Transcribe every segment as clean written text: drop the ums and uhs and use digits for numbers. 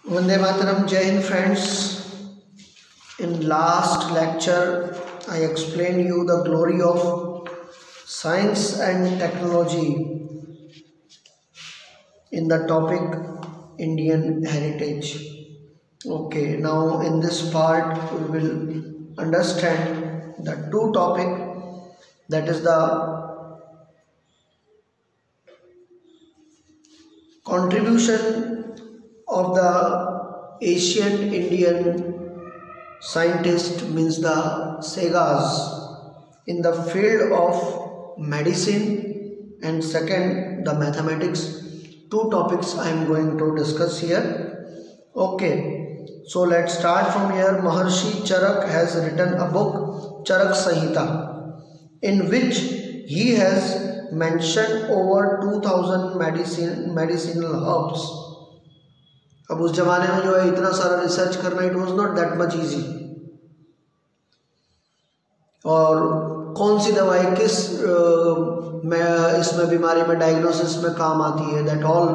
Vande Mataram, Jai Hind friends. In last lecture, I explained you the glory of science and technology in the topic Indian heritage. Okay, now in this part we will understand the two topic, that is the contribution of the ancient Indian scientist, means the sagas, in the field of medicine, and second the mathematics. Two topics I am going to discuss here. Okay, so let's start from here. Maharshi Charak has written a book, Charak Samhita, in which he has mentioned over 2000 medicinal herbs. अब उस जमाने में जो है इतना सारा research करना, it was not that much easy. और कौन सी दवाई किस इसमें बीमारी में डायग्नोसिस में काम आती है, that all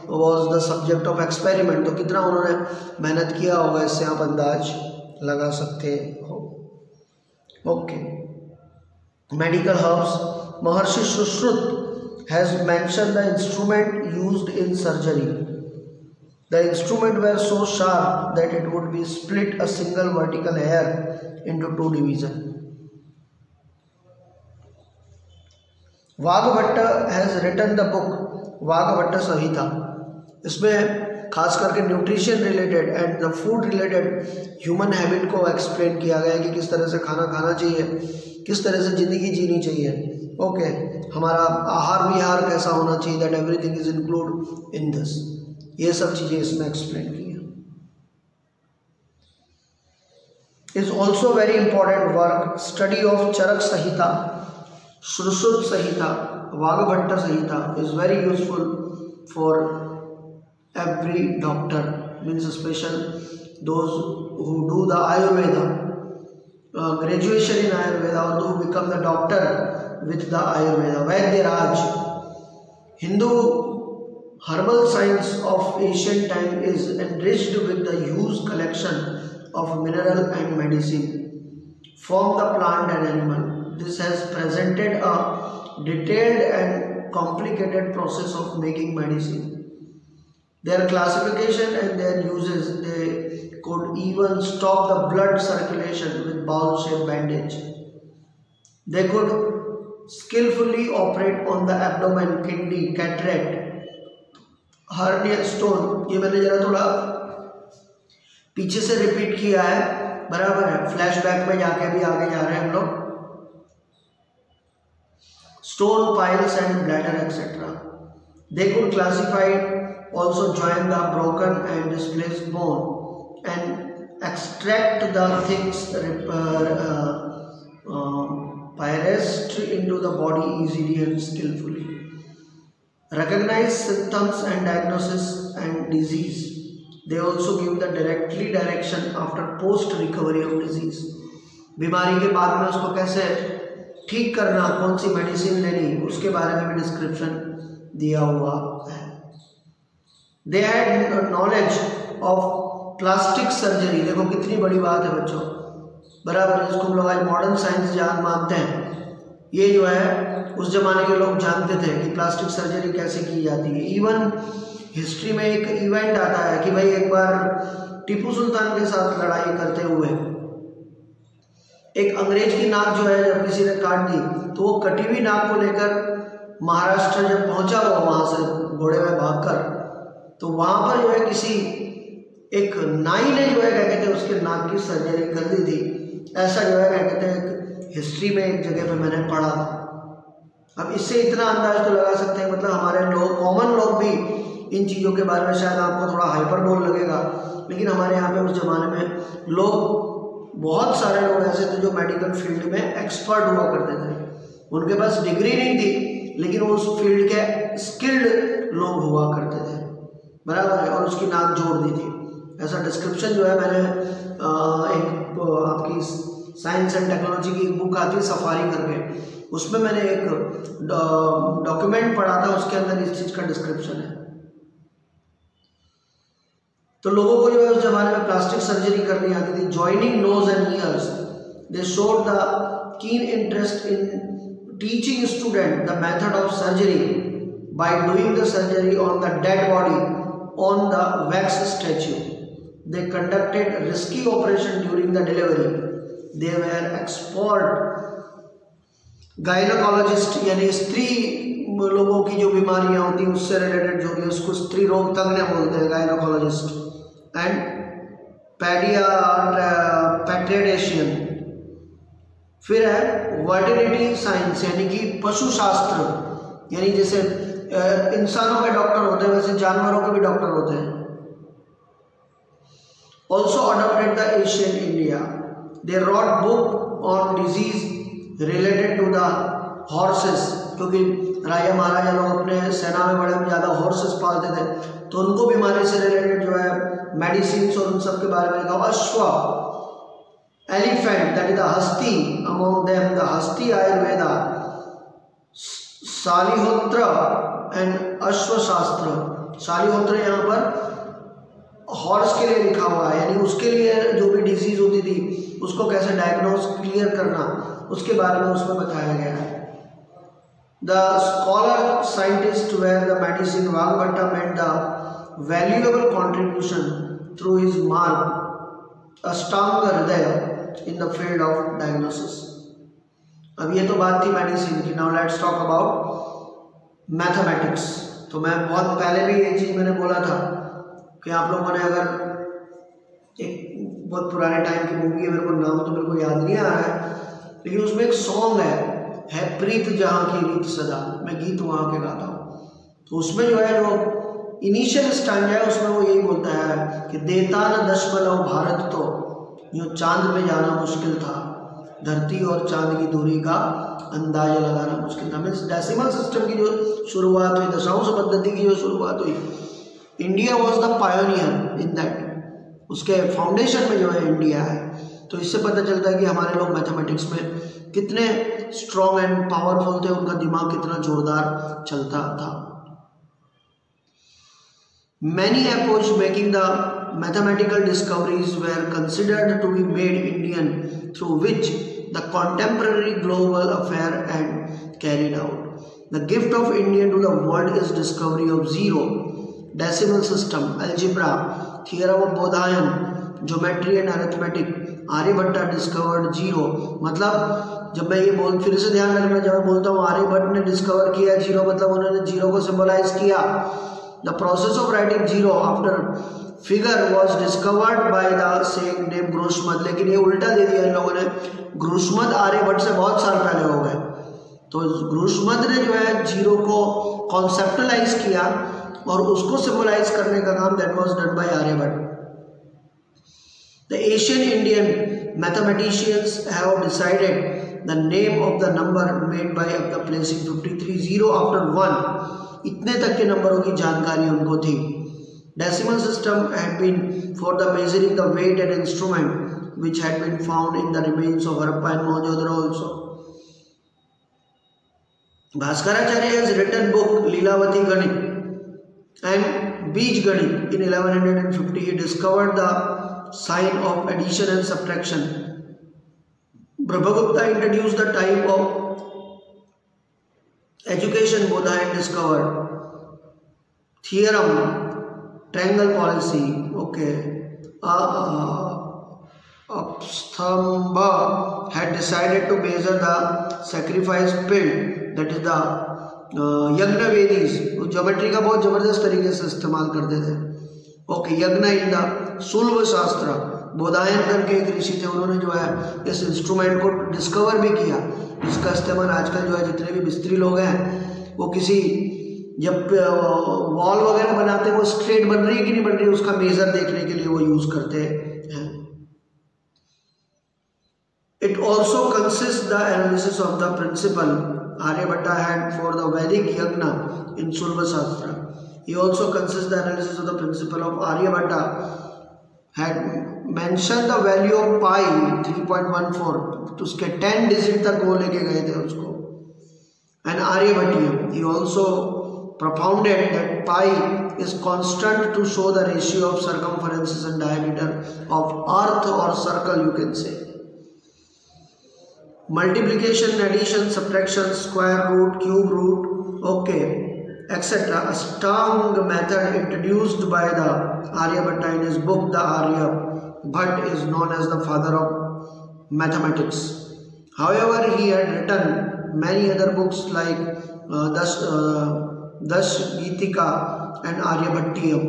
was the subject of experiment. तो कितना उन्होंने मेहनत किया होगा, इससे आप अंदाज लगा सकते हो। Okay, medical herbs. Maharshi Sushruta has mention the instrument used in surgery. The instrument were so sharp that it would be split a single vertical hair into two divisions. Vagbhatt has written the book Vagbhatt संहिता. इसमें खास करके nutrition related and the food related human habit को explain किया गया है कि किस तरह से खाना खाना चाहिए, किस तरह से ज़िंदगी जीनी चाहिए। ओके, हमारा आहार विहार कैसा होना चाहिए, that everything is include in this. ये सब चीज़ें इसमें एक्सप्लेन की हैं। Is also very important work study of Charaka Samhita, Sushruta Samhita, Vagbhata Samhita is very useful for every doctor, means special those who do the Ayurveda, graduation in Ayurveda, और who become the doctor with the Ayurveda. वैद्यराज, Hindu herbal science of ancient time is enriched with the huge collection of mineral and medicine from the plant and animal. This has presented a detailed and complicated process of making medicine. Their classification and their uses, they could even stop the blood circulation with bowl-shaped bandage. They could skillfully operate on the abdomen, kidney, cataract, hernia, stone. ये मैंने जरा थोड़ा पीछे से repeat किया है, बराबर है, फ्लैशबैक में जाके भी आगे जा रहे हैं हम लोग। Stone, piles and bladder etcetera. They could classified also join the broken and displaced bone and extract the things pierced into the body easily and skillfully. Recognize symptoms and diagnosis and disease. They also give the direction after post recovery of disease. बीमारी के बाद में उसको कैसे ठीक करना, कौन सी medicine लेनी, उसके बारे में भी डिस्क्रिप्शन दिया हुआ है. They had knowledge of plastic surgery. देखो कितनी बड़ी बात है बच्चों, बराबर है, इसको हम लोग आज मॉडर्न साइंस जहाँ मानते हैं, ये जो है उस जमाने के लोग जानते थे कि प्लास्टिक सर्जरी कैसे की जाती है. इवन हिस्ट्री में एक इवेंट आता है कि भाई एक बार टीपू सुल्तान के साथ लड़ाई करते हुए एक अंग्रेज की नाक जो है जब किसी ने काट दी, तो वो कटी हुई नाक को लेकर महाराष्ट्र जब पहुंचा वो वहां से घोड़े में भागकर, तो वहां पर जो है किसी एक नाई ने जो है क्या कहते हैं उसके नाक की सर्जरी कर दी थी. ऐसा जो है क्या कहते हैं हिस्ट्री में एक जगह पे मैंने पढ़ा था. अब इससे इतना अंदाज तो लगा सकते हैं, मतलब हमारे लोग, कॉमन लोग भी इन चीज़ों के बारे में शायद आपको थोड़ा हाइपरबोल लगेगा, लेकिन हमारे यहाँ पे उस ज़माने में लोग, बहुत सारे लोग ऐसे थे जो मेडिकल फील्ड में एक्सपर्ट हुआ करते थे. उनके पास डिग्री नहीं थी, लेकिन वो उस फील्ड के स्किल्ड लोग हुआ करते थे, बराबर है, और उसकी नाक जोड़ दी थी. ऐसा डिस्क्रिप्शन जो है मैंने एक आपकी साइंस एंड टेक्नोलॉजी की एक बुक आती है सफारी करके, उसमें मैंने एक डॉक्यूमेंट पढ़ा था, उसके अंदर इस चीज़ का डिस्क्रिप्शन है. तो लोगों को जो है उस जमाने में प्लास्टिक सर्जरी करनी आती थी. Joining nose and ears, they showed the keen interest in teaching student the method of surgery by doing the surgery on the dead body on the wax statue. They conducted risky operation during the delivery. They were expert gynecologist, यानी स्त्री लोगों की जो बीमारियां होती हैं उससे related जो भी उसको स्त्री रोग तज्ञ बोलते हैं, गायनोकोलॉजिस्ट. एंड पैट्रियडिशियन. फिर है वर्टिलिटी साइंस, यानी कि पशुशास्त्र, यानी जैसे इंसानों के डॉक्टर होते हैं वैसे जानवरों के भी डॉक्टर होते हैं. Also adopted the Asian India. They wrote book on disease related to the horses, क्योंकि राजा महाराजा लोग अपने सेना में बड़े ज़्यादा हॉर्सेस पालते थे, तो उनको बीमारी से रिलेटेड जो है मेडिसिन और उन सब के बारे में लिखा. अश्व, elephant, that is the hasti, among them the hasti ayurveda, Shalihotra and Ashvashastra. Shalihotra यहाँ पर हॉर्स के लिए लिखा हुआ है, यानी उसके लिए जो भी डिजीज होती थी उसको कैसे डायग्नोस क्लियर करना उसके बारे में उसमें बताया गया है. The scholar scientist were the medicine Vagbhata made the valuable contribution through his mark Ashtanga Hridaya in the field of diagnosis. अब ये तो बात थी मेडिसिन की. Now let's talk about mathematics. तो मैं बहुत पहले भी ये चीज़ मैंने बोला था कि आप लोगों ने अगर एक बहुत पुराने टाइम की मूवी है, मेरे को नाम तो मेरे को याद नहीं आ रहा है, लेकिन उसमें एक सॉन्ग है प्रीत जहाँ की रीत सदा, मैं गीत वहाँ के गाता हूँ. तो उसमें जो है जो इनिशियल स्टैंड है उसमें वो यही बोलता है कि देता न दशमलव भारत तो यूँ चांद पे जाना मुश्किल था, धरती और चांद की दूरी का अंदाजा लगाना मुश्किल था. मीन्स डेसिमल सिस्टम की जो शुरुआत हुई, दशांश पद्धति की जो शुरुआत हुई, India was the pioneer in that. उसके फाउंडेशन में जो है इंडिया है. तो इससे पता चलता है कि हमारे लोग मैथमेटिक्स में कितने स्ट्रॉन्ग एंड पावरफुल थे, उनका दिमाग कितना जोरदार चलता था. Many epochs making the mathematical discoveries were considered to be made Indian, through which the contemporary global affair and carried out. The gift of India to the world is discovery of zero, decimal system, algebra, theorem of Bodhayan, geometry and arithmetic. Aryabhatta discovered zero. मतलब जब मैं ये फिर से ध्यान रखना, जब मैं बोलता हूँ आर्यभट्ट ने डिस्कवर किया जीरो, मतलब उन्होंने जीरो को सिंबलाइज किया. The process of writing zero after figure was discovered by the same name ग्रूशमद. लेकिन ये उल्टा दे दिया इन लोगों ने. ग्रूशमद आर्यभट्ट से बहुत साल पहले हो गए. तो ग्रूशमद ने जो है जीरो को कॉन्सेप्टलाइज किया और उसको सिंबलाइज करने का काम that was done by Aryabhatta. The Asian Indian mathematicians have decided the name of the number made by the placing 53 0 after 1. इतने तक के नंबरों की जानकारी उनको थी. Decimal system had been for the measuring the weight and instrument which had been found in the remains of Harappa and Mohenjo-daro also. Bhaskaracharya has written book Leelavati Ganit and Bij Ganit in 1150. He discovered the sign of addition and subtraction. Brahmagupta introduced the type of education Bodhayan discovered. Theorem, triangle policy, okay. Apstamba had decided to measure the sacrifice build, that is the यज्ञ वेदीज. Geometry का बहुत जबरदस्त तरीके से इस्तेमाल करते थे. Okay, यज्ञ इन द सुल्भ शास्त्र. बोधायन करके एक ऋषि थे, उन्होंने जो है इस इंस्ट्रूमेंट को डिस्कवर भी किया. इसका इस्तेमाल आजकल जो है जितने भी मिस्त्री लोग हैं वो किसी जब वॉल वगैरह बनाते हैं वो स्ट्रेट बन रही है कि नहीं बन रही है उसका मेजर देखने के लिए वो यूज करते हैं. It also consist the analysis of the principle Aryabhatta had for the Vedic yagna in Sulva Shastra. He also consists the analysis of the principle of Aryabhatta had mentioned the value of pi 3.14. तो उसके 10 digit तक वो लेके गए थे उसको. And Aryabhatiya, he also propounded that pi is constant to show the ratio of circumferences and diameter of earth or circle, you can say. Multiplication, addition, subtraction, square root, cube root, okay, etc. A strong method introduced by the Aryabhatta in his book The Aryabhatta is known as the father of mathematics. However, he had written many other books like Dashgitika and Aryabhattiyam.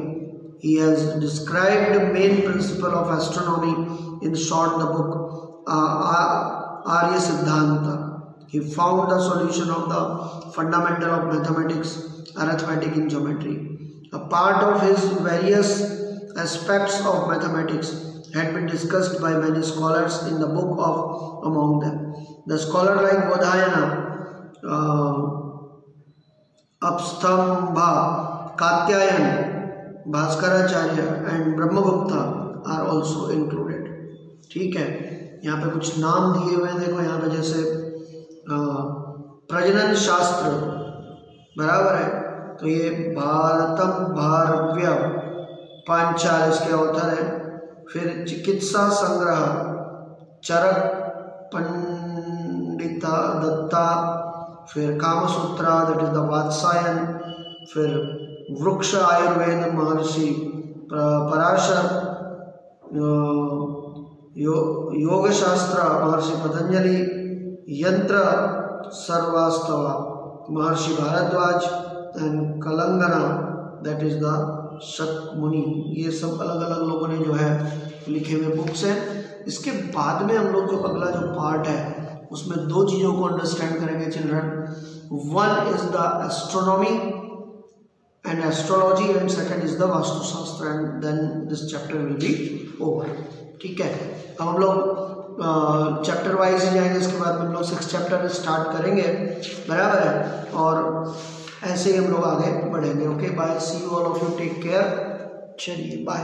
He has described the main principle of astronomy, in short the book Arya Siddhanta. He found the solution of the fundamental of mathematics, arithmetic and geometry. A part of his various aspects of mathematics had been discussed by many scholars in the book of among them. The scholar like Bodhayana, Apstambha, Katyayan, Bhaskaracharya and Brahmagupta are also included. ठीक है, यहाँ पे कुछ नाम दिए हुए हैं, देखो यहाँ पे जैसे प्रजनन शास्त्र बराबर है, तो ये भारतम भारव्य पांचाल इसके ऑथर है। फिर चिकित्सा संग्रह चरक पंडिता दत्ता, फिर Kamasutra that is the Vatsayan, फिर वृक्ष आयुर्वेद महर्षि पराशर, योग शास्त्र महर्षि पतंजलि, यंत्र सर्वास्तवा महर्षि भारद्वाज एंड कलंगना दैट इज द शतमुनि। ये सब अलग अलग लोगों ने जो है लिखे हुए बुक्स हैं। इसके बाद में हम लोग जो अगला जो पार्ट है उसमें दो चीज़ों को अंडरस्टैंड करेंगे children. One is the astronomy and astrology and second is the vastushastra and then this chapter will be over. ठीक है, अब हम लोग चैप्टर वाइज ही जाएंगे, इसके बाद हम लोग 6 चैप्टर स्टार्ट करेंगे, बराबर है, और ऐसे ही हम लोग आगे बढ़ेंगे। Okay, bye, see you all of you, take care, चलिए बाय।